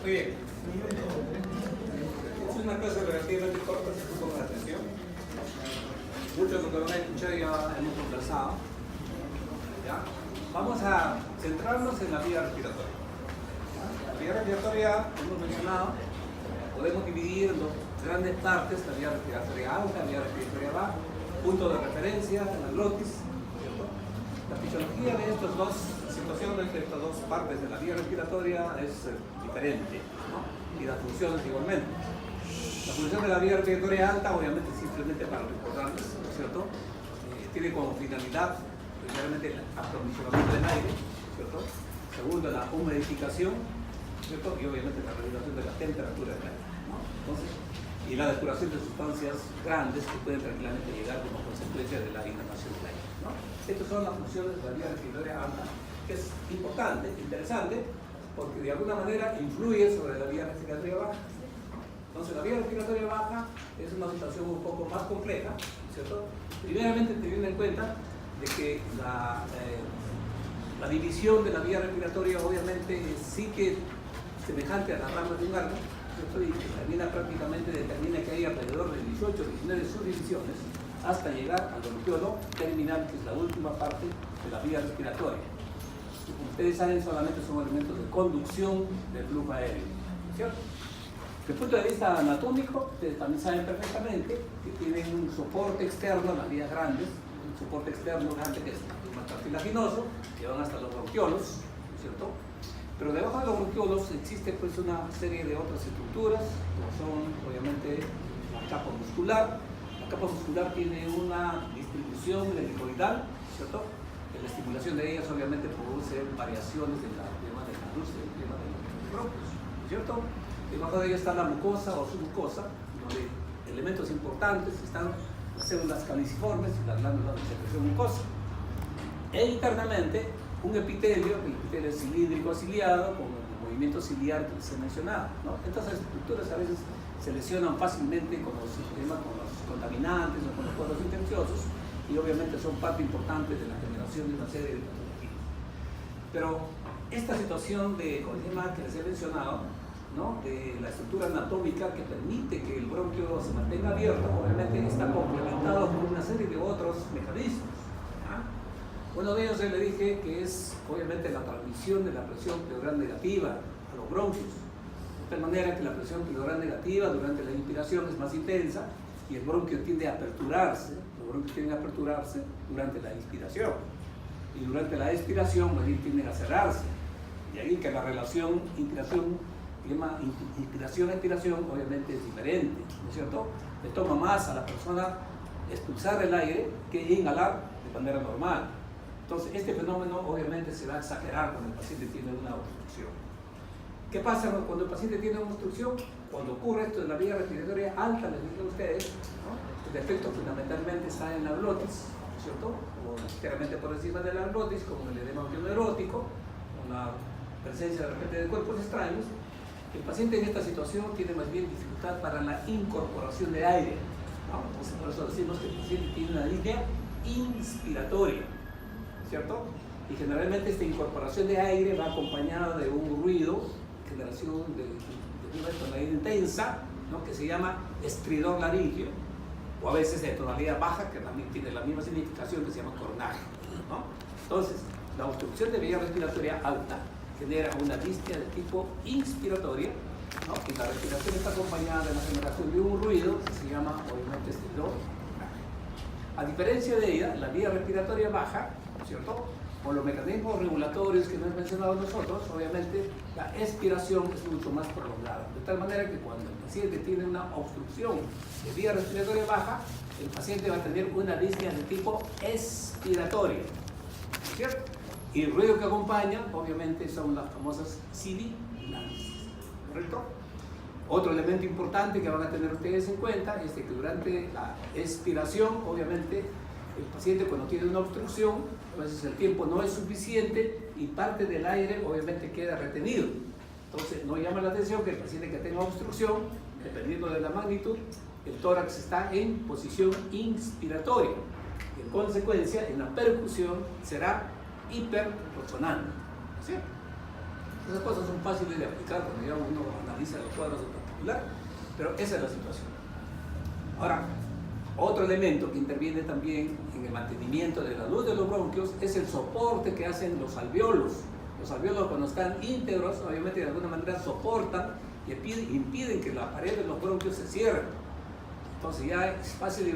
Muy bien. Es una clase relativamente corta, si tú pones atención. Muchos de lo que van a escuchar ya hemos conversado. ¿Ya? Vamos a centrarnos en la vía respiratoria. La vía respiratoria, hemos mencionado, podemos dividir en dos grandes partes: la vía respiratoria alta, la vía respiratoria baja, punto de referencia, la glotis. ¿Cierto? La fisiología de estas dos situaciones, de estas dos partes de la vía respiratoria es diferente, ¿no? Y las funciones igualmente. La función de la vía respiratoria alta, obviamente, simplemente para recordarles, ¿no es cierto? Tiene como finalidad, primeramente, el acondicionamiento del aire, ¿cierto? Segundo, la humidificación, ¿cierto? Y obviamente la regulación de la temperatura del aire, ¿no? Entonces, y la depuración de sustancias grandes que pueden tranquilamente llegar como consecuencia de la inhalación del aire, ¿no? Estas son las funciones de la vía respiratoria alta, que es importante, interesante, porque de alguna manera influye sobre la vía respiratoria baja. Entonces, la vía respiratoria baja es una situación un poco más compleja, ¿cierto? Primeramente, teniendo en cuenta de que la división de la vía respiratoria obviamente sí que semejante a las ramas de un árbol, ¿cierto? Y que determina que hay alrededor de 18 o 19 subdivisiones hasta llegar al bronquiolo terminal, que es la última parte de la vía respiratoria. Como ustedes saben, solamente son elementos de conducción del flujo aéreo, ¿cierto? Desde el punto de vista anatómico, ustedes también saben perfectamente que tienen un soporte externo, las vías grandes, un soporte externo grande que es más cartilaginoso, que van hasta los bronquiolos, ¿cierto? Pero debajo de los bronquiolos existe pues una serie de otras estructuras, como son obviamente la capa muscular. La capa muscular tiene una distribución helicoidal, ¿cierto? La estimulación de ellas obviamente produce variaciones en el tema de la luz, en el tema de los bronquios, ¿cierto? Debajo de ella está la mucosa o submucosa, donde elementos importantes están las células caliciformes y las glándulas de secreción mucosa. E internamente, un epitelio, el epitelio es cilíndrico ciliado, con el movimiento ciliar que les he mencionado, ¿no? Estas estructuras a veces se lesionan fácilmente con los contaminantes o con los cuadros infecciosos, y obviamente son parte importante de la generación de una serie de patologías. Pero esta situación de que les he mencionado, ¿no? De la estructura anatómica que permite que el bronquio se mantenga abierto, obviamente está complementado por una serie de otros mecanismos. Uno de ellos, le dije, que es obviamente la transmisión de la presión pleural negativa a los bronquios, de tal manera que la presión pleural negativa durante la inspiración es más intensa y el bronquio tiende a aperturarse, los bronquios tienden a aperturarse durante la inspiración, y durante la expiración tienden a cerrarse, y ahí que la relación inspiración-expiración obviamente es diferente, ¿no es cierto? Le toma más a la persona expulsar el aire que inhalar de manera normal. Entonces, este fenómeno obviamente se va a exagerar cuando el paciente tiene una obstrucción. ¿Qué pasa cuando el paciente tiene una obstrucción? Cuando ocurre esto de la vía respiratoria alta, les digo a ustedes, ¿no? El defecto fundamentalmente está en la glotis, ¿no es cierto? O ligeramente por encima de la glotis, como el edema neurótico, con la presencia de repente de cuerpos extraños. El paciente en esta situación tiene más bien dificultad para la incorporación de aire, ¿no? Entonces, por eso decimos que el paciente tiene una línea inspiratoria, ¿cierto? Y generalmente esta incorporación de aire va acompañada de un ruido, generación de una tonalidad intensa, ¿no? Que se llama estridor laringio, o a veces de tonalidad baja, que también tiene la misma significación, que se llama cornaje, ¿no? Entonces, la obstrucción de vía respiratoria alta genera una disnea de tipo inspiratoria, ¿no? Y la respiración está acompañada de la generación de un ruido que se llama obviamente estridor. A diferencia de ella, la vía respiratoria baja, ¿cierto? Por los mecanismos regulatorios que hemos mencionado nosotros, obviamente la expiración es mucho más prolongada, de tal manera que cuando el paciente tiene una obstrucción de vía respiratoria baja, el paciente va a tener una disnea de tipo expiratoria, ¿cierto? Y el ruido que acompaña, obviamente, son las famosas sibilancias, ¿correcto? Otro elemento importante que van a tener ustedes en cuenta es que durante la expiración, obviamente, el paciente cuando tiene una obstrucción, a veces el tiempo no es suficiente y parte del aire obviamente queda retenido. Entonces no llama la atención que el paciente que tenga obstrucción, dependiendo de la magnitud, el tórax está en posición inspiratoria. Y en consecuencia, en la percusión será hiperrresonante, ¿sí? Esas cosas son fáciles de aplicar cuando ya uno analiza los cuadros en particular, pero esa es la situación. Ahora, otro elemento que interviene también en el mantenimiento de la luz de los bronquios es el soporte que hacen los alvéolos. Los alvéolos, cuando están íntegros, obviamente de alguna manera soportan y impiden que la pared de los bronquios se cierre. Entonces ya es fácil de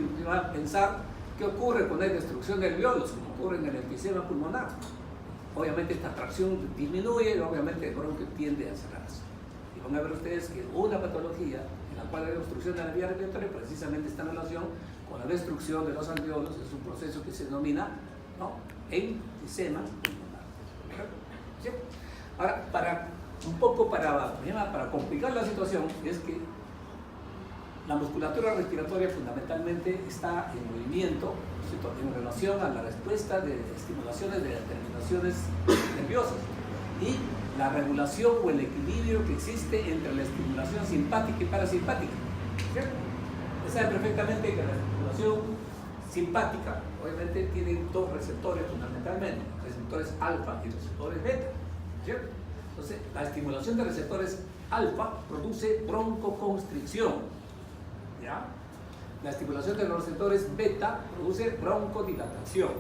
pensar qué ocurre cuando hay destrucción de alvéolos, como ocurre en el enfisema pulmonar. Obviamente esta tracción disminuye y obviamente el bronquio tiende a cerrarse. Y van a ver ustedes que una patología en la cual hay obstrucción de la vía respiratoria precisamente está en relación con la destrucción de los alvéolos. Es un proceso que se denomina, ¿no?, enfisema pulmonar. ¿Sí? Ahora, para complicar la situación, es que la musculatura respiratoria fundamentalmente está en movimiento en relación a la respuesta de estimulaciones de terminaciones nerviosas y la regulación o el equilibrio que existe entre la estimulación simpática y parasimpática. ¿Cierto? Saben perfectamente que la estimulación simpática obviamente tiene dos receptores fundamentalmente, receptores alfa y receptores beta. ¿Cierto? Entonces, la estimulación de receptores alfa produce broncoconstricción. ¿Ya? La estimulación de los receptores beta produce broncodilatación,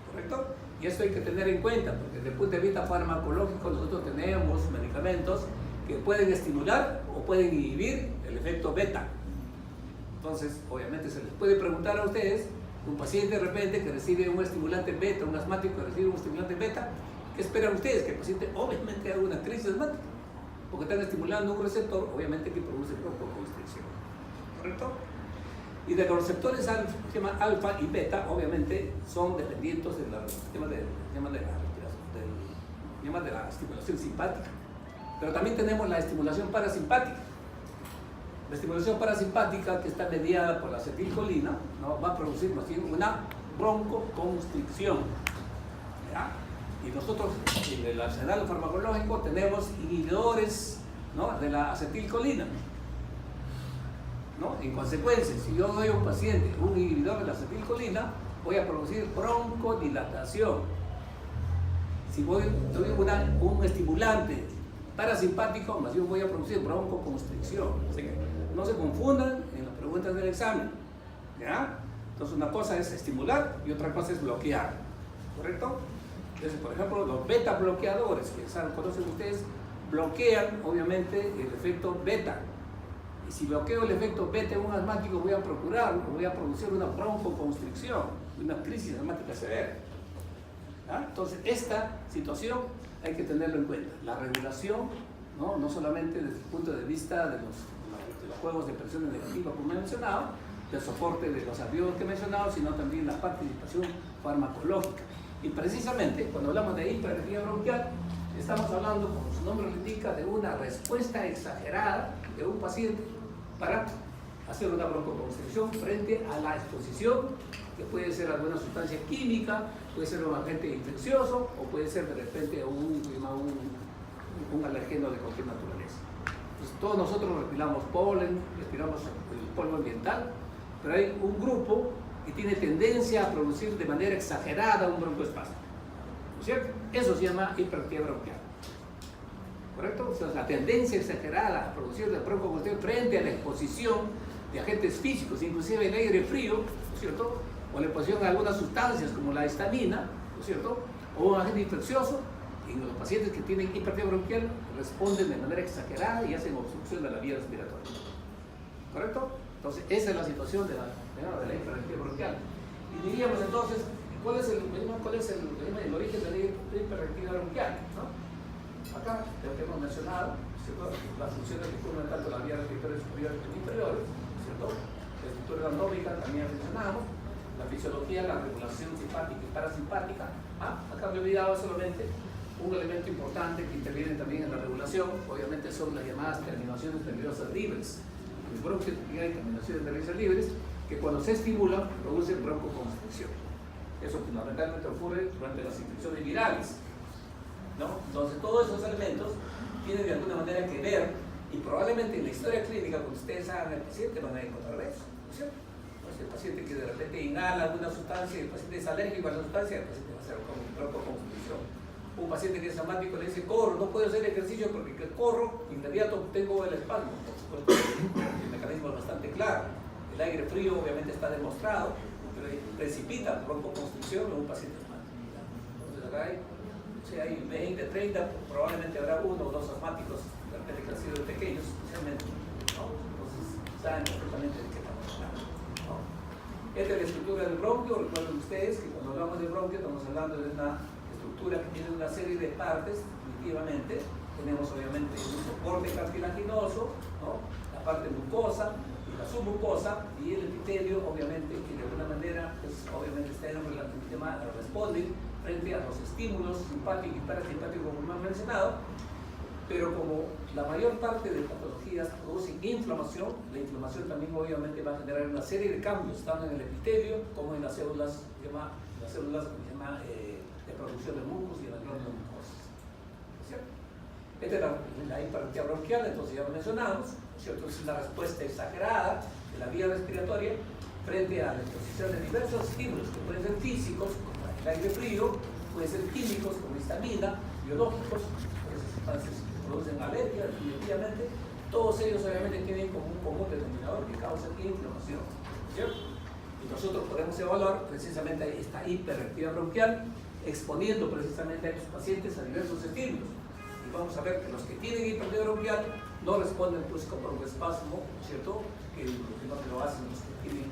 ¿correcto? Y esto hay que tener en cuenta, porque desde el punto de vista farmacológico nosotros tenemos medicamentos que pueden estimular o pueden inhibir el efecto beta. Entonces, obviamente se les puede preguntar a ustedes, un paciente de repente que recibe un estimulante beta, un asmático que recibe un estimulante beta, ¿qué esperan ustedes? Que el paciente obviamente haga una crisis asmática, porque están estimulando un receptor, obviamente que produce broncoconstricción, ¿correcto? Y de los receptores alfa y beta, obviamente, son dependientes de la estimulación simpática. Pero también tenemos la estimulación parasimpática. La estimulación parasimpática, que está mediada por la acetilcolina, ¿no?, va a producir más bien una broncoconstricción. ¿Ya? Y nosotros en el arsenal farmacológico tenemos inhibidores, ¿no?, de la acetilcolina, ¿no? En consecuencia, si yo doy a un paciente un inhibidor de la acetilcolina, voy a producir broncodilatación. Si doy un estimulante parasimpático, más bien voy a producir broncoconstricción. Así que no se confundan en las preguntas del examen. ¿Ya? Entonces, una cosa es estimular y otra cosa es bloquear. ¿Correcto? Entonces, por ejemplo, los beta bloqueadores, que conocen ustedes, bloquean obviamente el efecto beta. Y si bloqueo el efecto beta en un asmático, voy a producir una broncoconstricción, una crisis asmática severa. ¿Ah? Entonces, esta situación hay que tenerlo en cuenta. La regulación, no solamente desde el punto de vista de los juegos de presiones negativas, como he mencionado, del soporte de los alvéolos que he mencionado, sino también la participación farmacológica. Y precisamente, cuando hablamos de hiperactividad bronquial, estamos hablando, como su nombre lo indica, de una respuesta exagerada de un paciente para hacer una broncoconstricción frente a la exposición, que puede ser alguna sustancia química, puede ser un agente infeccioso o puede ser de repente un alergeno de cualquier naturaleza. Entonces, todos nosotros respiramos polen, respiramos el polvo ambiental, pero hay un grupo que tiene tendencia a producir de manera exagerada un broncoespasmo, ¿no es cierto? Eso se llama hiperactividad bronquial. ¿Correcto? O sea, la tendencia exagerada a producir la broncoconstricción frente a la exposición de agentes físicos, inclusive el aire frío, ¿no es cierto?, o la exposición a algunas sustancias como la histamina, ¿no es cierto?, o un agente infeccioso. En los pacientes que tienen hiperactividad bronquial responden de manera exagerada y hacen obstrucción de la vía respiratoria. ¿Correcto? Entonces, esa es la situación de la hiperactividad bronquial. Y diríamos entonces, ¿cuál es el origen de la hiperactividad bronquial? ¿No? Acá, lo que hemos mencionado, ¿cierto?, las funciones que cumplen tanto la vía respiratoria superior como inferiores, ¿cierto?, la estructura anatómica también mencionamos, la fisiología, la regulación simpática y parasimpática. Acá me he olvidado solamente un elemento importante que interviene también en la regulación, obviamente son las llamadas terminaciones nerviosas libres. En el bronquio hay terminaciones nerviosas libres que cuando se estimulan producen broncoconstricción. Eso fundamentalmente ocurre durante las infecciones virales, ¿no? Entonces, todos esos elementos tienen de alguna manera que ver y probablemente en la historia clínica, cuando ustedes hagan el paciente, van a encontrar eso, ¿no es cierto? Entonces, el paciente que de repente inhala alguna sustancia, el paciente es alérgico a la sustancia, el paciente va a hacer broncoconstricción. Un un paciente que es asmático le dice corro, no puedo hacer ejercicio porque que corro, inmediato tengo el espasmo. Por supuesto, el mecanismo es bastante claro. El aire frío obviamente está demostrado, pero precipita broncoconstricción en un paciente asmático. Entonces acá hay 20, 30, probablemente habrá uno o dos asmáticos de repente que han sido pequeños, especialmente, ¿no? Entonces saben perfectamente de qué estamos hablando, ¿no? Esta es la estructura del bronquio. Recuerden ustedes que cuando hablamos de bronquio estamos hablando de una estructura que tiene una serie de partes, definitivamente. Tenemos obviamente un soporte cartilaginoso, ¿no? La parte mucosa y la submucosa, y el epitelio obviamente que de alguna manera pues, obviamente está en el sistema responde frente a los estímulos simpáticos y parasimpáticos como hemos mencionado, pero como la mayor parte de patologías producen inflamación, la inflamación también obviamente va a generar una serie de cambios, tanto en el epitelio como en las células, de producción de mucos y en las glándulas mucosas. ¿Cierto? Esta es la hiperactividad bronquial, entonces ya lo mencionamos, ¿cierto? Es una respuesta exagerada de la vía respiratoria frente a la exposición de diversos estímulos que pueden ser físicos, como el aire frío, pueden ser químicos como histamina, biológicos, sustancias que producen alergia, definitivamente. Todos ellos obviamente tienen como un común denominador que causa inflamación, ¿cierto? Y nosotros podemos evaluar precisamente esta hiperactividad bronquial exponiendo precisamente a estos pacientes a diversos estímulos. Y vamos a ver que los que tienen hiperactividad bronquial no responden pues con broncoespasmo, ¿cierto? Que lo hacen los que tienen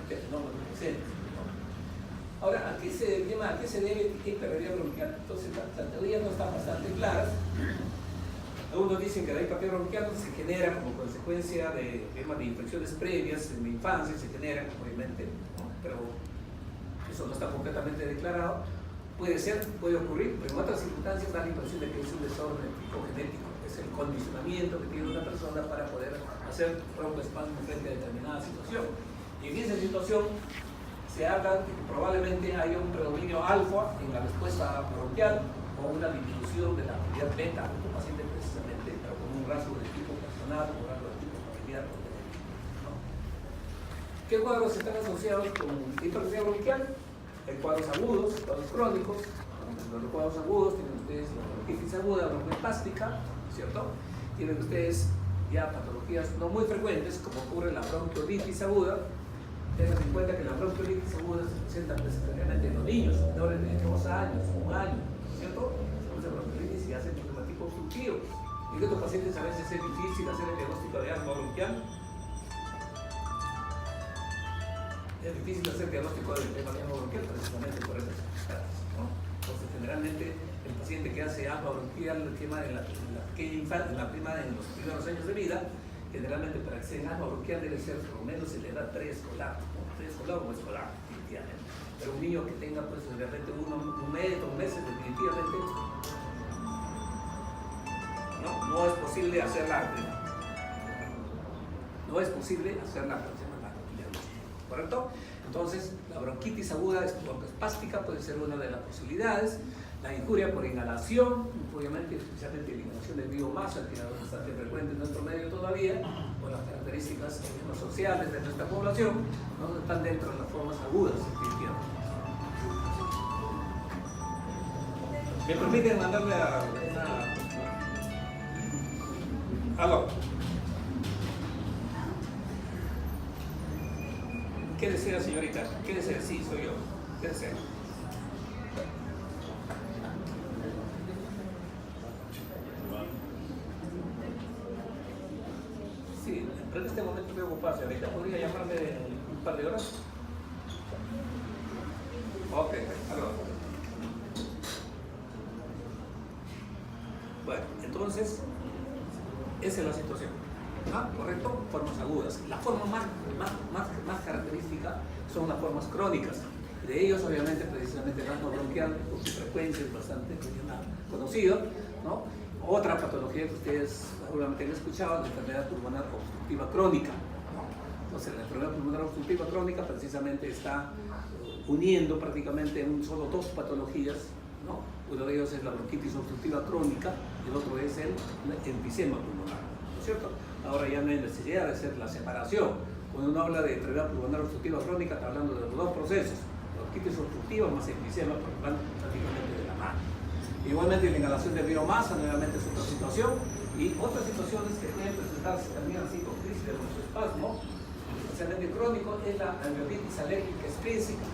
este fenómeno presente, ¿no? Ahora, ¿a qué se debe hiperactividad bronquial? Entonces, las teorías no están bastante claras. Algunos dicen que la hiperactividad bronquial se genera como consecuencia de infecciones previas en la infancia, se genera, obviamente, ¿no? Pero eso no está completamente declarado. Puede ser, puede ocurrir, pero en otras circunstancias da la impresión de que es un desorden psicogenético, es el condicionamiento que tiene una persona para poder hacer broncoespasmo frente a determinada situación. Y en esa situación se habla de que probablemente haya un predominio alfa en la respuesta bronquial o una disminución de la actividad beta de tu paciente precisamente, pero con un rasgo de tipo personal o un rasgo de tipo familiar, ¿no? ¿Qué cuadros están asociados con hiperactividad bronquial? Hay cuadros agudos, cuadros crónicos. Los cuadros agudos tienen ustedes la bronquitis aguda, broncoespástica, ¿cierto? Tienen ustedes ya patologías no muy frecuentes, como ocurre la bronquiolitis aguda. Tengan en cuenta que la bronquiolitis aguda se presenta principalmente en los niños menores de 2 años, 1 año, ¿cierto? Entonces, bronquiolitis y hace un tipo obstructivo. Y en estos pacientes a veces es difícil hacer el diagnóstico de asma bronquial. Es difícil hacer diagnóstico de asma bronquial precisamente por esas circunstancias, ¿no? Entonces, generalmente, el paciente que hace asma bronquial en la pequeña infancia, en los primeros años de vida, generalmente para que sea asma bronquial debe ser por lo menos en la edad preescolar, ¿no? Preescolar o escolar, definitivamente. Pero un niño que tenga, pues, de repente un mes, 2 meses, definitivamente, no es posible hacerla. No es posible hacerla. ¿Correcto? Entonces, la bronquitis aguda broncoespástica puede ser una de las posibilidades. La injuria por inhalación, obviamente, especialmente la inhalación de biomasa, que es bastante frecuente en nuestro medio todavía, por las características sociales de nuestra población, no están dentro de las formas agudas, definitivamente. ¿Me permiten mandarle a aló? ¿Qué desea, señorita? ¿Qué desea? Sí, soy yo. ¿Qué desea? Sí, pero en este momento estoy ocupado, señorita. ¿Podría llamarme en un par de horas? Ok, aló. Bueno, entonces, esa es la situación. ¿Ah? ¿Correcto? Formas agudas. La forma más característica son las formas crónicas. De ellos, obviamente, precisamente el asma bronquial, con su frecuencia es bastante conocido, ¿no? Otra patología que ustedes seguramente han escuchado, la enfermedad pulmonar obstructiva crónica, ¿no? Entonces, la enfermedad pulmonar obstructiva crónica precisamente está uniendo prácticamente en un solo 2 patologías, ¿no? Uno de ellos es la bronquitis obstructiva crónica y el otro es el enfisema pulmonar, ¿no es cierto? Ahora ya no hay necesidad de hacer la separación. Cuando uno habla de enfermedad pulmonar obstructiva crónica, está hablando de los 2 procesos, bronquitis obstructiva más enfisema, porque van prácticamente de la mano. Igualmente la inhalación de biomasa, nuevamente es otra situación. Y otras situaciones que pueden presentarse también así con crisis de broncoespasmo, especialmente crónico, es la alveolitis alérgica extrínseca.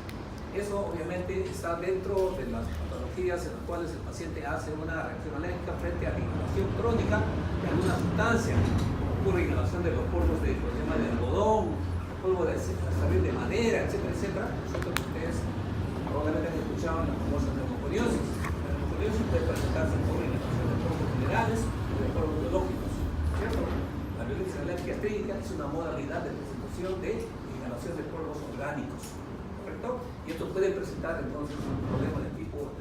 Eso obviamente está dentro de las patologías en las cuales el paciente hace una reacción alérgica frente a la inhalación crónica de alguna sustancia, como ocurre inhalación de los polvos de algodón, polvo de salir de madera, etcétera, etcétera. Nosotros ustedes probablemente han escuchado la famosa neumoconiosis. La neumoconiosis puede presentarse por inhalación de polvos minerales o de polvos biológicos, ¿cierto? La alveolitis alérgica extrínseca es una modalidad de presentación de inhalación de polvos orgánicos, ¿correcto? Y esto puede presentar entonces un problema de tipo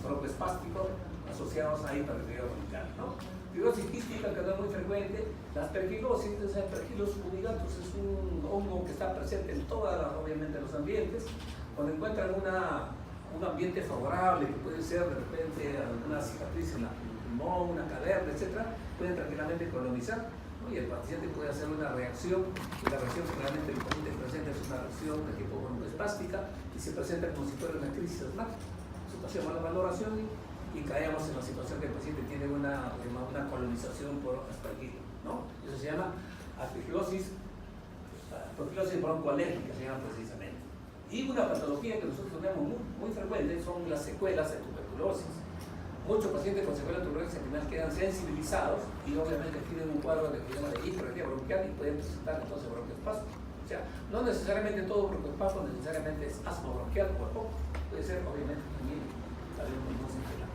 broncoespástico asociados a hiperactividad bronquial, ¿no? Fibrosis quística, que no es muy frecuente. La aspergilosis, o sea, Aspergillus fumigatus, es un hongo que está presente en obviamente los ambientes. Cuando encuentran un ambiente favorable, que puede ser de repente alguna cicatriz en el pulmón, una caverna, etc., pueden tranquilamente colonizar, ¿no? Y el paciente puede hacer una reacción, y la reacción que realmente el paciente presenta es una reacción de tipo broncoespástica y se presenta como si fuera una crisis asmática. Situación mala valoración y caemos en la situación que el paciente tiene una colonización por aspergillus, ¿no? Eso se llama aspergilosis broncoalérgica, se llama precisamente. Y una patología que nosotros tenemos muy frecuente son las secuelas de tuberculosis. Muchos pacientes con secuelas de tuberculosis al final quedan sensibilizados y obviamente tienen un cuadro de hiperactividad bronquial y pueden presentar entonces broncoespasmo. O sea, no necesariamente todo broncoespasmo necesariamente es asma bronquial o puede ser obviamente también un muscular.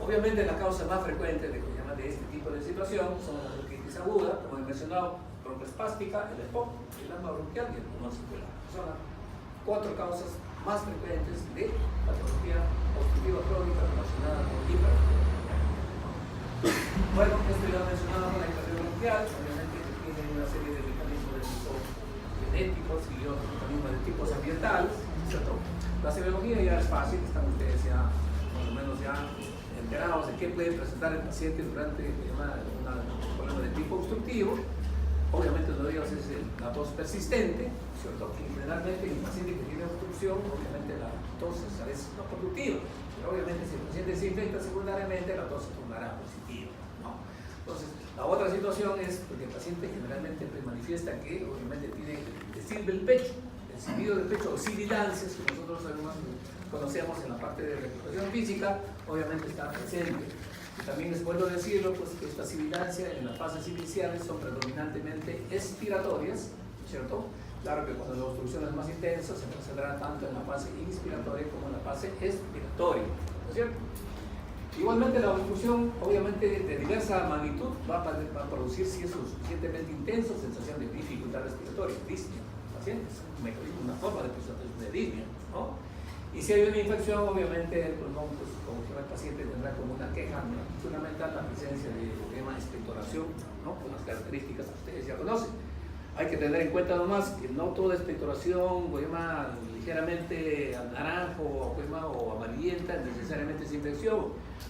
Obviamente la causa más frecuente de este tipo de situación son la bronquitis aguda, como he mencionado, broncoespástica, el EPOC, el asma bronquial y el pulmón circular. Son las 4 causas más frecuentes de patología obstructiva crónica relacionada con hiperactividad bronquial. Bueno, esto ya lo mencionaba con la hiperactividad bronquial, obviamente tiene una serie de mecanismos de tipo genéticos y otros mecanismos de tipos ambientales, ¿cierto? La semiología ya es fácil, están ustedes ya más o menos ya enterados de qué puede presentar el paciente durante un problema de tipo obstructivo. Obviamente uno de ellos es la tos persistente, ¿cierto? Que generalmente en el paciente que tiene obstrucción, obviamente la tos es a veces no productiva, pero obviamente si el paciente se infecta secundariamente, la tos se tornará positiva, ¿no? Entonces, la otra situación es porque el paciente generalmente manifiesta que obviamente tiene el silbo del pecho, el silbido del pecho o sibilancias, que nosotros conocemos en la parte de recuperación física, obviamente está presente. Y también es bueno decirlo, pues que esta sibilancia en las fases iniciales son predominantemente expiratorias, ¿cierto? Claro que cuando la obstrucción es más intensa se presentará tanto en la fase inspiratoria como en la fase expiratoria, ¿no es cierto? Igualmente la obstrucción, obviamente de diversa magnitud, va a producir, si es lo suficientemente intenso, sensación de dificultad respiratoria, disnea, pacientes, una forma de disnea, ¿no? Y si hay una infección, obviamente el pulmón, pues como que el paciente tendrá como una queja fundamental la presencia de expectoración, ¿no? Con las características que ustedes ya conocen. Hay que tener en cuenta nomás que no toda expectoración ligeramente naranjo o amarillenta necesariamente es infección,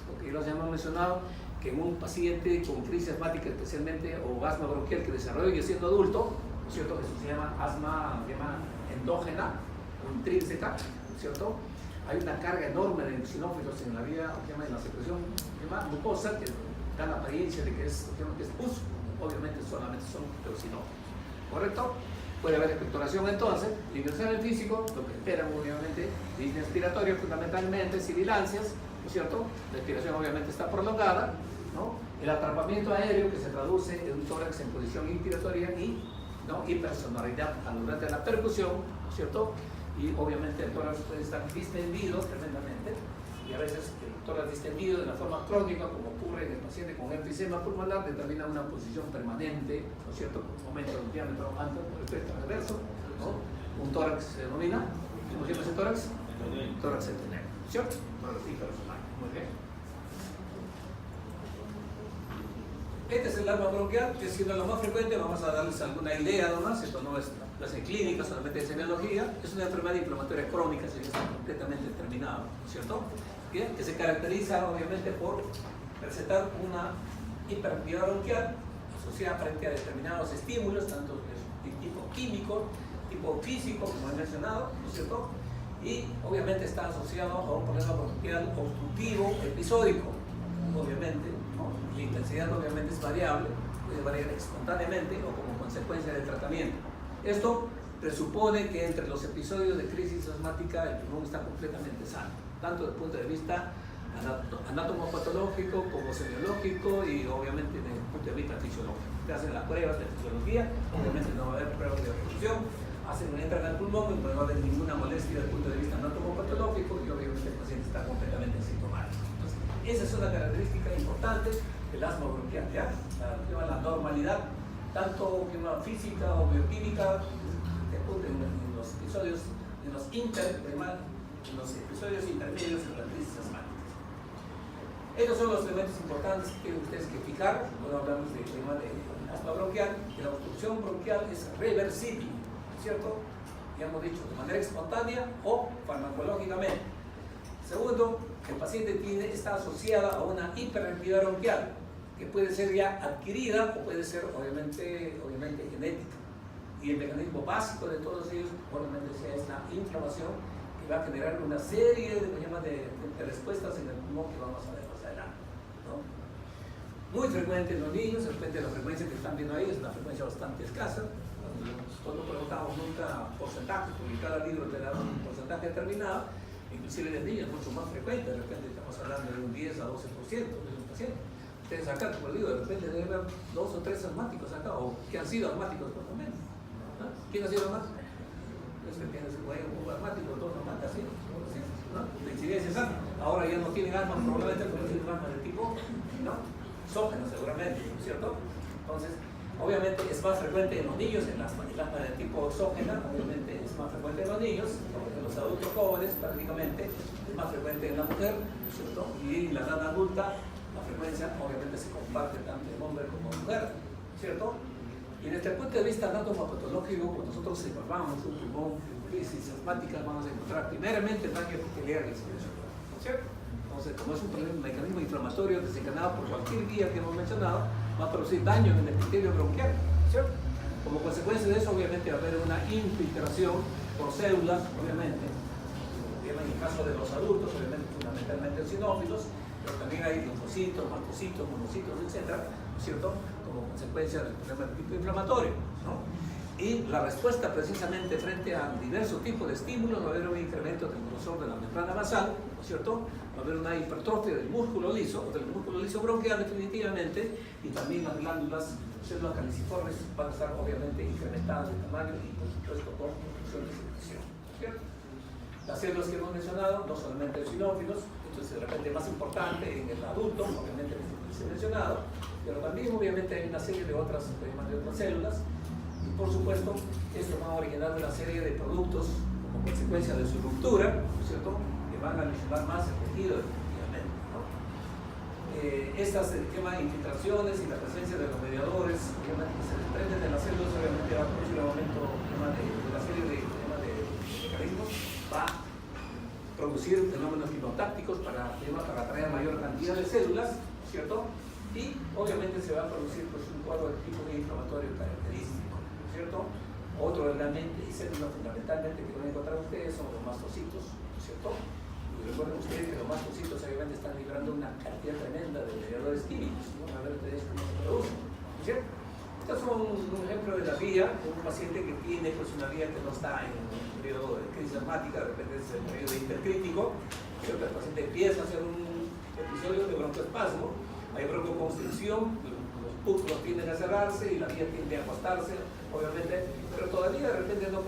porque ya los hemos mencionado que en un paciente con crisis asmática especialmente o asma bronquial que desarrolle siendo adulto, ¿no es cierto? Eso se llama asma endógena o intrínseca, ¿cierto? Hay una carga enorme de xenófilos en la vía, en la secreción mucosa que da la apariencia de que es pus, obviamente solamente son xenófilos, ¿correcto? Puede haber expectoración entonces, ingresar en el físico, lo que esperan obviamente, disnea respiratoria fundamentalmente, sibilancias, ¿no es cierto? La expiración obviamente está prolongada, ¿no? El atrapamiento aéreo que se traduce en un tórax en posición inspiratoria y, ¿no?, hipersonoridad durante la percusión, ¿no es cierto? Y obviamente el tórax puede estar distendido tremendamente y a veces el tórax distendido de una forma crónica, como ocurre en el paciente con enfisema pulmonar, determina una posición permanente, ¿no es cierto? Con un aumento del diámetro antes por respecto al reverso, ¿no? Un tórax se denomina, ¿cómo se llama ese tórax? Tórax centenario, ¿cierto? Muy bien. Este es el asma bronquial, que siendo lo más frecuente, vamos a darles alguna idea nomás, esto no es en clínica, solamente es semiología, es una enfermedad inflamatoria crónica, si está completamente determinado, ¿cierto? Bien, que se caracteriza obviamente por presentar una hiperactividad bronquial asociada frente a determinados estímulos, tanto de tipo químico, tipo físico, como he mencionado, ¿no es cierto? y obviamente está asociado a un problema bronquial obstructivo episódico, obviamente, ¿no? La intensidad obviamente es variable, puede variar espontáneamente o como consecuencia del tratamiento. Esto presupone que entre los episodios de crisis asmática el pulmón está completamente sano, tanto desde el punto de vista anatomopatológico como semiológico y obviamente desde el punto de vista fisiológico. Te hacen las pruebas de fisiología, obviamente no va a haber pruebas de obstrucción, entran al pulmón y no va a haber ninguna molestia desde el punto de vista anatomopatológico y obviamente el paciente está completamente asintomático. Entonces, esa es una característica importante del asma bronquial, ¿ya? La normalidad, tanto física o bioquímica, en los episodios, en los episodios intermedios de la crisis asmática. Estos son los elementos importantes que tienen ustedes que fijar cuando hablamos del tema de asma bronquial, que la obstrucción bronquial es reversible, ¿cierto? Ya hemos dicho, de manera espontánea o farmacológicamente. Segundo, el paciente está asociada a una hiperactividad bronquial, que puede ser ya adquirida o puede ser obviamente genética. Y el mecanismo básico de todos ellos, obviamente, es la inflamación, que va a generar una serie de respuestas en el pulmón que vamos a ver más adelante, ¿no? Muy frecuente en los niños, de repente la frecuencia que están viendo ahí es una frecuencia bastante escasa. Nosotros no preguntamos nunca porcentaje, porque cada libro te da un porcentaje determinado, inclusive en niños mucho más frecuente, de repente estamos hablando de un 10 a 12% de los pacientes. Ustedes acá, como digo, de repente deben haber 2 o 3 asmáticos acá, o que han sido asmáticos por lo menos. ¿No? ¿Quién ha sido asmático? Es que tiene un poco asmático, todos asmáticos, así, ¿no? La incidencia es alta. Ahora ya no tienen asma, probablemente porque tienen asma de tipo, ¿no? Exógeno seguramente, ¿cierto? Entonces, obviamente es más frecuente en los niños, el asma de tipo exógena, obviamente es más frecuente en los niños, en los adultos jóvenes prácticamente, es más frecuente en la mujer, ¿cierto? Y en la edad adulta, la frecuencia obviamente se comparte tanto en hombre como en mujer, ¿cierto? Y desde el punto de vista anatomopatológico, cuando nosotros evaluamos un pulmón en crisis asmática, vamos a encontrar primeramente el daño epitelial, ¿cierto? Entonces, como es un mecanismo inflamatorio desencadenado por cualquier vía que hemos mencionado, va a producir daño en el epitelio bronquial, ¿cierto? Como consecuencia de eso, obviamente va a haber una infiltración por células, obviamente. En el caso de los adultos, obviamente fundamentalmente eosinófilos, pero también hay linfocitos, mastocitos, monocitos, etcétera, ¿cierto? Como consecuencia del problema del tipo inflamatorio, ¿no? Y la respuesta precisamente frente a diversos tipos de estímulos va a haber un incremento del grosor de la membrana basal, ¿no es cierto? Va a haber una hipertrofia del músculo liso, o del músculo liso bronquial definitivamente, y también las glándulas, células caliciformes van a estar obviamente incrementadas de tamaño y por supuesto con producción de secreción, ¿cierto? Las células que hemos mencionado, no solamente eosinófilos, entonces de repente más importante en el adulto, obviamente se ha mencionado, pero también obviamente hay una serie de otras células. Y por supuesto, esto va a originar una serie de productos como consecuencia de su ruptura, ¿no es cierto?, que van a lesionar más el tejido definitivamente, ¿no? Estas infiltraciones y la presencia de los mediadores, obviamente, que se desprenden de las células, obviamente va a producir un aumento de la serie de mecanismos, va a producir fenómenos quimotácticos para atraer mayor cantidad de células, ¿no es cierto?, y obviamente se va a producir pues, un cuadro de tipo inflamatorio característico, ¿cierto? Otro elemento y células fundamentalmente que van a encontrar ustedes son los mastocitos, ¿cierto? Y recuerden ustedes que los mastocitos obviamente están liberando una cantidad tremenda de mediadores químicos, ¿no? A ver ustedes cómo se producen, ¿cierto? Estos son un ejemplo de la vía de un paciente que tiene pues, una vía que no está en un periodo de crisis asmática, de repente es el periodo hipercrítico, ¿cierto? El paciente empieza a hacer un episodio de broncoespasmo, hay broncoconstricción, los músculos tienden a cerrarse y la vía tiende a acostarse, obviamente, pero todavía de repente no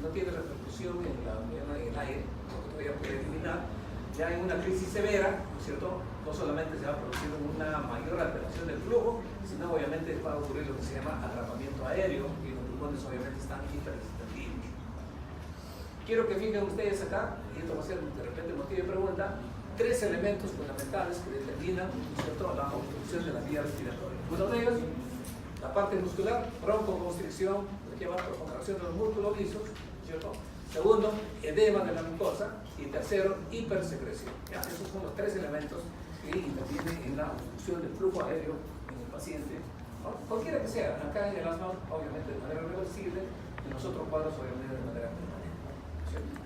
tiene repercusión en el aire, porque todavía puede eliminar. Ya en una crisis severa, ¿no es cierto?, no solamente se va a producir una mayor alteración del flujo, sino obviamente va a ocurrir lo que se llama atrapamiento aéreo y los pulmones obviamente están hiperextendidos. Quiero que fijen ustedes acá, y esto va a ser de repente motivo de pregunta, 3 elementos fundamentales que determinan, ¿cierto?, la obstrucción de la vía respiratoria. Uno de ellos, la parte muscular, broncoconstricción, que lleva a contracción de los músculos lisos, ¿cierto? Segundo, edema de la mucosa. Y tercero, hipersecreción. ¿Ya? Esos son los 3 elementos que intervienen en la obstrucción del flujo aéreo en el paciente, ¿no? Cualquiera que sea, acá en el asma, obviamente de manera reversible, en los otros cuadros, obviamente de manera permanente, ¿cierto?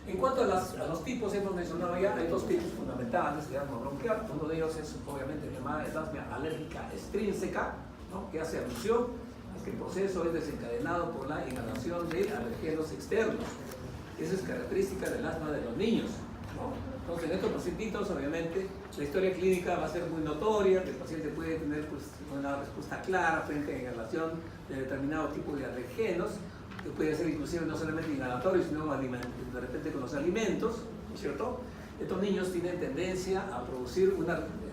En cuanto a los tipos, hemos mencionado ya, hay dos tipos fundamentales de asma bronquial. Uno de ellos es obviamente llamada el asma alérgica extrínseca, ¿no? Que hace alusión a que el proceso es desencadenado por la inhalación de alergenos externos. Esa es característica del asma de los niños, ¿no? Entonces, en estos pacientitos, obviamente, la historia clínica va a ser muy notoria, el paciente puede tener pues, una respuesta clara frente a la inhalación de determinado tipo de alergenos, que puede ser inclusive no solamente inhalatorio, sino de repente con los alimentos, ¿no es cierto? Estos niños tienen tendencia a producir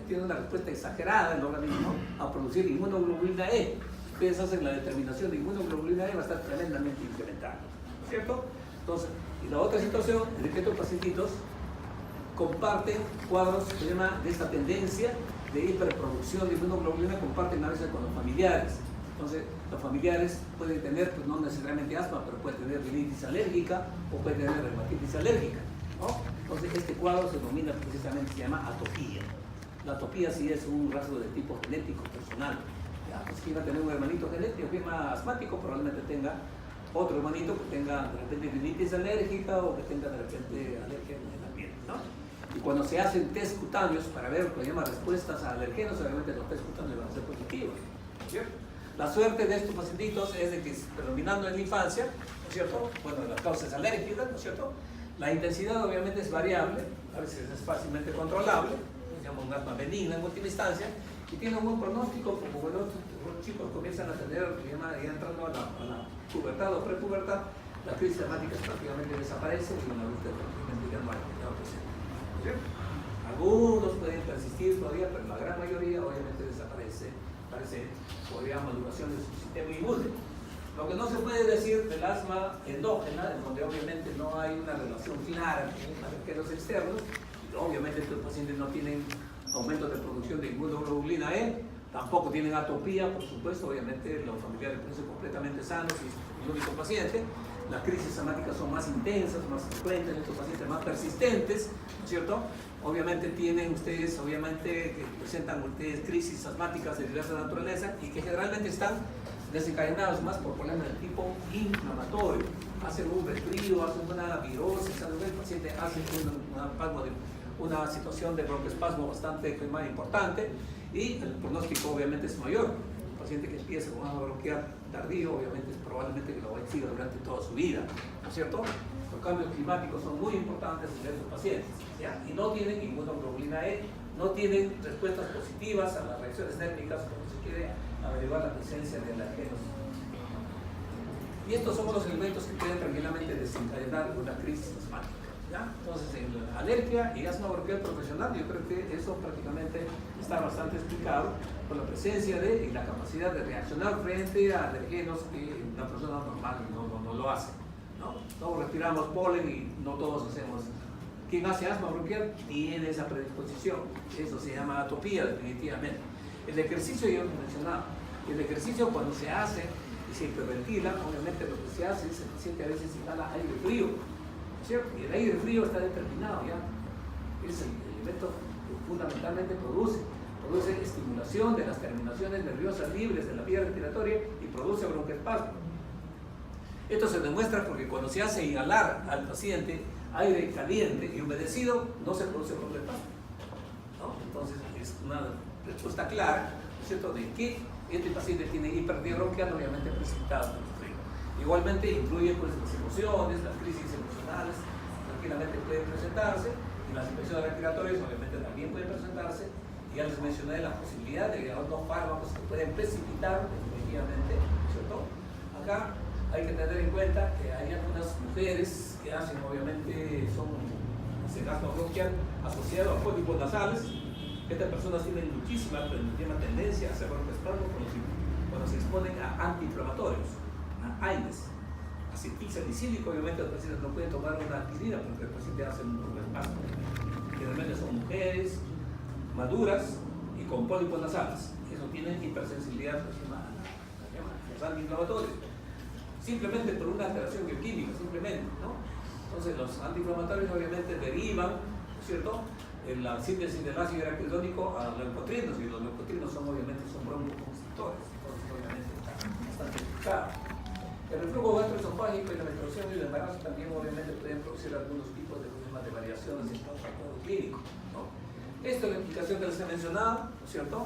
tienen una respuesta exagerada en el organismo a producir inmunoglobulina E. Ustedes hacen la determinación de inmunoglobulina E, va a estar tremendamente incrementada, ¿no es cierto? Entonces, y la otra situación es de que estos pacientitos comparten cuadros de esta tendencia de hiperproducción de inmunoglobulina, comparten a veces con los familiares. Entonces, los familiares pueden tener, pues no necesariamente asma, pero pueden tener rinitis alérgica o pueden tener reumatitis alérgica, ¿no? Entonces, este cuadro se denomina precisamente, se llama atopía. La atopía sí es un rasgo de tipo genético personal. ¿Ya? Pues quien va a tener un hermanito genético que es más asmático, probablemente tenga otro hermanito que tenga de repente rinitis alérgica o que tenga de repente alergia en la piel, ¿no? Y cuando se hacen test cutáneos para ver lo que se llama respuestas a alergenos, obviamente los test cutáneos van a ser positivos, ¿cierto? La suerte de estos pacientitos es de que, predominando en la infancia, ¿no es cierto? Bueno, las causas alérgicas, ¿no es cierto? La intensidad obviamente es variable, a veces es fácilmente controlable, se llama un asma benigna en última instancia, y tiene un buen pronóstico, como cuando los chicos comienzan a tener, ya entrando a la pubertad o prepubertad, las crisis asmáticas prácticamente desaparecen y en la adultez prácticamente ya no hay presente. ¿Cierto? Algunos pueden persistir todavía, pero la gran mayoría obviamente desaparece, parece por maduración de su sistema inmune. Lo que no se puede decir del asma endógena, en donde obviamente no hay una relación clara con alergenos externos, y obviamente estos pacientes no tienen aumento de producción de inmunoglobulina E, tampoco tienen atopía, por supuesto, obviamente los familiares pueden ser completamente sanos y el único paciente. Las crisis asmáticas son más intensas, más frecuentes en estos pacientes, más persistentes, ¿no es cierto? Obviamente tienen ustedes, obviamente, que presentan ustedes crisis asmáticas de diversa naturaleza y que generalmente están desencadenados más por problemas de tipo inflamatorio. Hacen un resfrío, hacen una virosis, el paciente hace una situación de broncoespasmo bastante más importante y el pronóstico obviamente es mayor. El paciente que empieza con asma bronquial tardío, obviamente es probablemente que lo va a seguir durante toda su vida, ¿no es cierto? Los cambios climáticos son muy importantes en estos pacientes, ¿ya? Y no tienen inmunoglobulina E, no tienen respuestas positivas a las reacciones térmicas cuando se quiere averiguar la presencia de alergenos. Y estos son los elementos que pueden tranquilamente desencadenar una crisis asmática, ¿ya? Entonces, en la alergia y asma bronquial profesional, yo creo que eso prácticamente está bastante explicado por la presencia y la capacidad de reaccionar frente a alergenos que una persona normal no lo hace, ¿no? Todos respiramos polen y no todos hacemos. Quien hace asma bronquial tiene esa predisposición, eso se llama atopía definitivamente. El ejercicio, yo lo he mencionado, el ejercicio cuando se hace y se hiperventila, obviamente lo que se hace es el paciente a veces inhala aire frío, ¿cierto? Y el aire frío está determinado ya, es el elemento que fundamentalmente produce estimulación de las terminaciones nerviosas libres de la vía respiratoria y produce broncoespasmo. Esto se demuestra porque cuando se hace inhalar al paciente aire caliente y humedecido, no se produce broncoespasmo, ¿no? Entonces es una respuesta clara, ¿no es cierto?, de que este paciente tiene hipertrofia bronquial, obviamente precipitada por el frío. Igualmente incluye pues, las emociones, las crisis emocionales, tranquilamente pueden presentarse, y las infecciones respiratorias obviamente también pueden presentarse. Ya les mencioné la posibilidad de algunos fármacos que pueden precipitar definitivamente, ¿cierto? Acá hay que tener en cuenta que hay algunas mujeres que hacen, obviamente, son ese asma bronquial asociado a pólipos nasales. Estas personas tienen muchísima tendencia a hacer broncoespasmo cuando se exponen a antiinflamatorios, a AINES, acetilsalicílico. Obviamente los pacientes no pueden tomar una aspirina porque el paciente hace un broncoespasmo. Generalmente son mujeres maduras y con pólipos nasales. Eso tiene hipersensibilidad a los antiinflamatorios. Simplemente por una alteración bioquímica, simplemente, ¿no? Entonces los antiinflamatorios obviamente derivan, ¿no es cierto?, en la síntesis del ácido araquidónico a leucotrinos, y los leucotrinos son obviamente broncoconstrictores, entonces obviamente está bastante explicado. El reflujo gastroesofágico y la menstruación y el embarazo también obviamente pueden producir algunos tipos de problemas de variaciones en el factor clínico, ¿no? Esto es la explicación que les he mencionado, ¿no es cierto?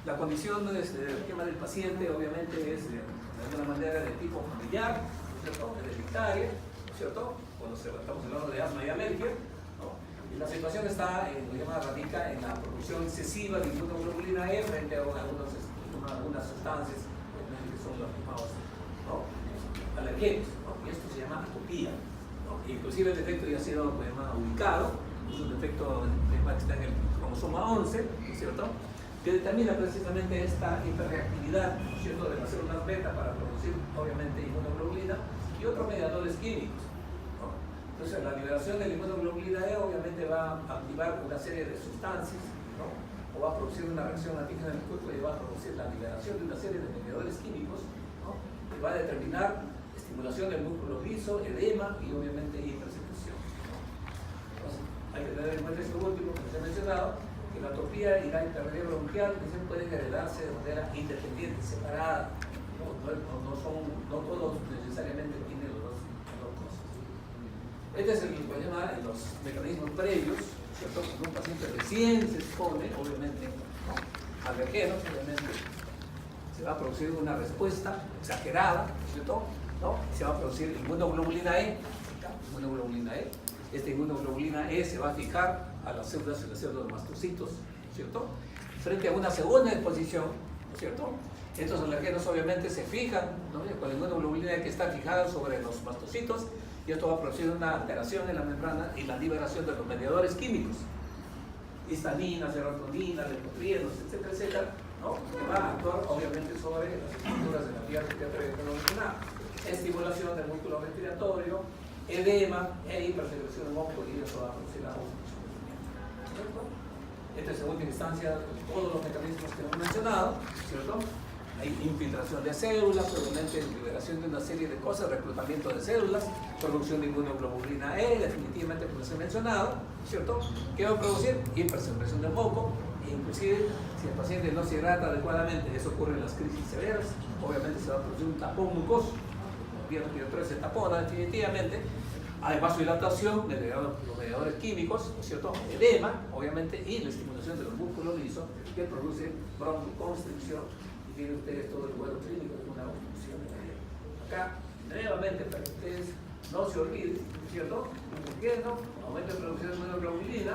La condición el tema del paciente obviamente es de alguna manera de tipo familiar, ¿no es cierto? Hereditaria, ¿no es cierto? Cuando estamos hablando de asma y alergia, ¿no? Y la situación está, radica en la producción excesiva de inmunoglobulina E frente a algunas sustancias que son los llamados, ¿no?, alergenos, ¿no? Y esto se llama atopía, ¿no? Inclusive el defecto ya ha sido ubicado, es un defecto que está en el cromosoma 11, ¿no es cierto?, que determina precisamente esta hiperreactividad, ¿no es cierto?, de las células beta para producir obviamente inmunoglobulina y otros mediadores químicos, ¿no? Entonces la liberación de la inmunoglobulina E obviamente va a activar una serie de sustancias, ¿no?, o va a producir una reacción antígena en el cuerpo y va a producir la liberación de una serie de mediadores químicos, ¿no?, que va a determinar estimulación del músculo liso, edema y obviamente hipersecreción, ¿no? Entonces hay que tener en cuenta esto último que les he mencionado, que la atopía y la hiperredia bronquial pueden heredarse de manera independiente, separada, no todos necesariamente tienen las dos cosas. Este es el problema en los mecanismos previos, ¿cierto? Cuando un paciente recién se expone, obviamente, ¿no?, alergenos, obviamente, se va a producir una respuesta exagerada, ¿cierto?, ¿no? Se va a producir inmunoglobulina E, inmunoglobulina E. Esta inmunoglobulina E se va a fijar a las células y las células de mastocitos, ¿cierto?, frente a una segunda exposición, ¿no es cierto? Estos alergenos obviamente se fijan, ¿no?, con la inmunoglobulina E que está fijada sobre los mastocitos, y esto va a producir una alteración en la membrana y la liberación de los mediadores químicos, histamina, serotonina, leucotrienos, etcétera, etcétera, ¿no?, que va a actuar obviamente sobre las estructuras de la vía respiratoria que no mencionaba. Estimulación del músculo respiratorio, edema e hipersecreción de moco, y eso va a producir la obstrucción. Esta es en última instancia todos los mecanismos que hemos mencionado, ¿cierto? Hay infiltración de células, obviamente liberación de una serie de cosas, reclutamiento de células, producción de inmunoglobulina E, definitivamente como les he mencionado, ¿cierto?, que va a producir hipersecreción de moco, e inclusive si el paciente no se hidrata adecuadamente, eso ocurre en las crisis severas, obviamente se va a producir un tapón mucoso, la vía respiratoria se tapona definitivamente, hay vasodilatación, los mediadores químicos, ¿no es cierto?, edema, obviamente, y la estimulación de los músculos lisos que produce broncoconstricción. Y tienen ustedes todo el cuadro clínico de una obstrucción de la vía. Acá, nuevamente, para que ustedes no se olviden, ¿cierto?, aumento de producción de inmunoglobulina,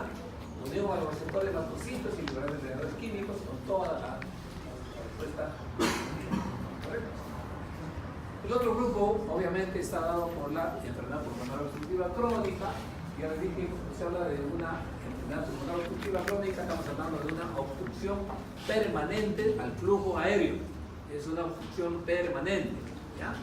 unión a los receptores mastocitos y liberar mediadores químicos con toda la respuesta correcta. El otro grupo, obviamente, está dado por la enfermedad pulmonar obstructiva crónica. Ya les dije, cuando se habla de una enfermedad pulmonar obstructiva crónica, estamos hablando de una obstrucción permanente al flujo aéreo. Es una obstrucción permanente, ¿ya?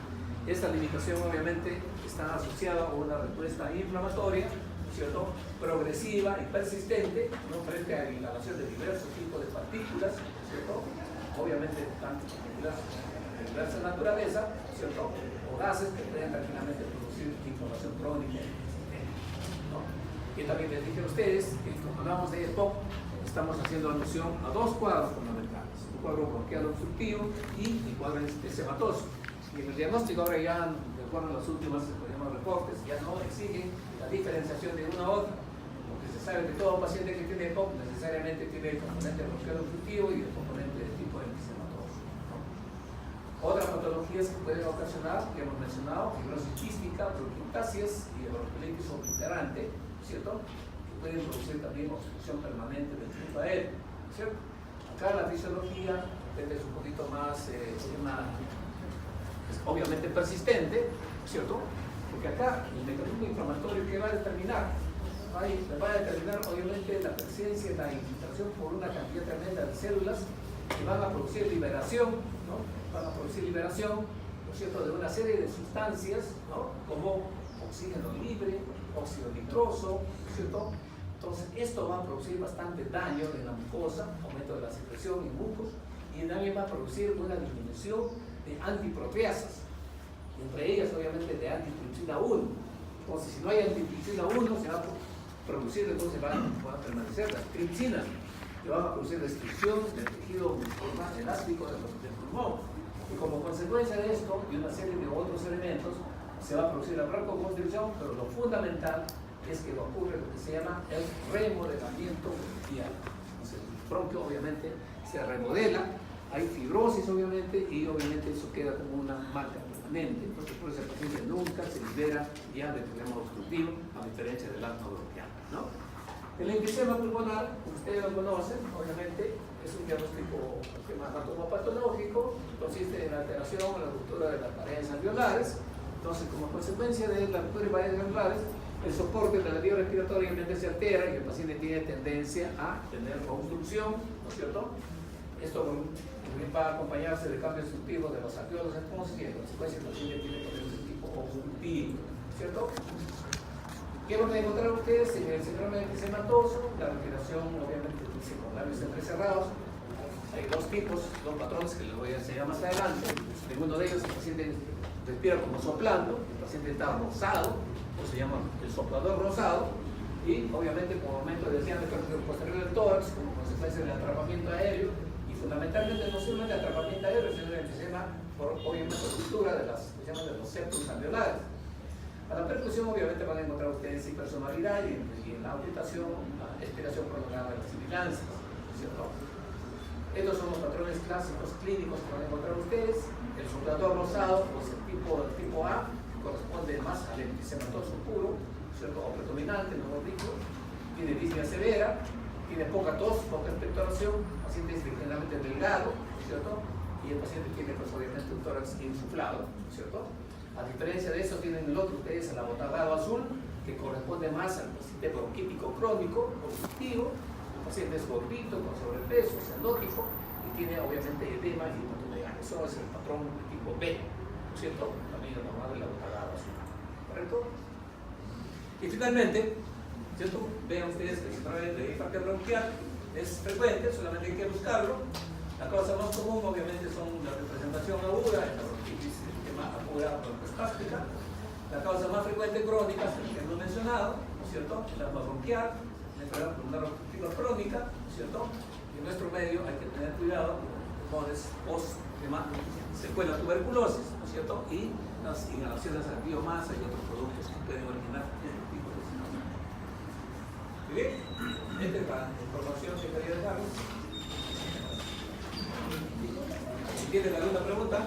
Esta limitación, obviamente, está asociada a una respuesta inflamatoria, ¿cierto?, progresiva y persistente, ¿no?, frente a la inhalación de diversos tipos de partículas, ¿cierto?, obviamente tanto partículas de diversa naturaleza, ¿cierto?, o gases que pueden tranquilamente producir inflamación crónica, ¿no? Y también les dije a ustedes que cuando hablamos de EPOC estamos haciendo alusión a dos cuadros fundamentales, un cuadro bronquial obstructivo y el cuadro esematoso. Y en el diagnóstico ahora ya, de acuerdo a los últimos reportes, ya no exigen la diferenciación de una a otra, porque se sabe que todo paciente que tiene EPOC necesariamente tiene el componente bronquial obstructivo y el componente de tipo episematoso, ¿no? Otras patologías que pueden ocasionar, que hemos mencionado, fibrosis quística, bronquiectasias y bronquiolitis obliterante, ¿cierto?, que pueden producir también obstrucción permanente del flujo aéreo, ¿cierto? Acá la fisiología es un poquito más, es obviamente persistente, ¿cierto?, porque acá el mecanismo inflamatorio que va a determinar, obviamente la presencia y la infiltración por una cantidad tremenda de células que van a producir liberación, ¿no?, van a producir liberación, ¿no es cierto?, de una serie de sustancias, ¿no?, como oxígeno libre, óxido nitroso, ¿cierto? Entonces esto va a producir bastante daño en la mucosa, aumento de la secreción y mucos, y también va a producir una disminución de antiproteasas, entre ellas obviamente de antitripsina 1. Entonces si no hay antitripsina 1 se va a producir, entonces van a permanecer las tripsinas que van a producir destrucción del tejido muscular elástico del pulmón. Y como consecuencia de esto y una serie de otros elementos, se va a producir la broncoconstricción, pero lo fundamental es que ocurre lo que se llama el remodelamiento bronquial. Entonces, el bronquio obviamente se remodela, hay fibrosis obviamente, y obviamente eso queda como una marca permanente. Entonces, por eso el paciente nunca se libera ya del problema obstructivo, a diferencia del asma bronquial, ¿no? El enfisema pulmonar, ustedes lo conocen, obviamente, es un diagnóstico anatomopatológico, consiste en la alteración en la ruptura de las paredes alveolares. Entonces, como consecuencia de la ruptura de paredes alveolares, el soporte de la vía respiratoria obviamente se altera y el paciente tiene tendencia a tener obstrucción, ¿no es cierto? Esto va a acompañarse de cambios obstructivos de los alveolos esponjosos y en consecuencia el paciente tiene problemas de tipo obstructivo, ¿cierto? ¿Qué van a encontrar ustedes en el síndrome enfisematoso? La respiración obviamente dice con labios entrecerrados. Hay dos tipos, dos patrones que les voy a enseñar más adelante. En uno de ellos el paciente respira como soplando, el paciente está rosado, o se llama el soplador rosado, y obviamente por aumento del diámetro posterior del tórax como consecuencia del atrapamiento aéreo, y fundamentalmente no solamente el atrapamiento aéreo, sino el enfisema por obviamente ruptura de los septos alveolares. A la percusión obviamente van a encontrar ustedes hipersonalidad y en la amputación, la expiración prolongada de las sibilancias, ¿cierto? Estos son los patrones clásicos clínicos que van a encontrar ustedes. El soplador rosado, pues el tipo A, corresponde más al enfisematoso puro, ¿cierto? O predominante, mejor dicho. Tiene disnea severa, tiene poca tos, poca expectoración, el paciente es generalmente delgado, ¿cierto? Y el paciente tiene pues obviamente un tórax insuflado, ¿cierto? A diferencia de eso, tienen el otro ustedes, el abotarrado azul, que corresponde más al paciente bronquítico crónico, obstructivo. El paciente es gordito, con sobrepeso, cenótico, y tiene obviamente edema y hematomegalia. Eso es el patrón de tipo B, ¿no es cierto? También es normal del abotarrado azul, ¿correcto? Y finalmente, ¿cierto? Vean ustedes que el síndrome de infarto bronquial es frecuente, solamente hay que buscarlo. La causa más común obviamente son la representación aguda, la bronquitis aguda broncoespástica. La causa más frecuente crónica es la que hemos mencionado, ¿no es cierto? El asma bronquial, la enfermedad pulmonar obstructiva crónica, ¿no es cierto? Y en nuestro medio hay que tener cuidado con los pulmones secuela tuberculosis, ¿no es cierto? Y las inhalaciones al biomasa y otros productos que pueden originar este tipo de situación. ¿Muy bien? Esta es la información que quería dejarles. Si tienen alguna pregunta.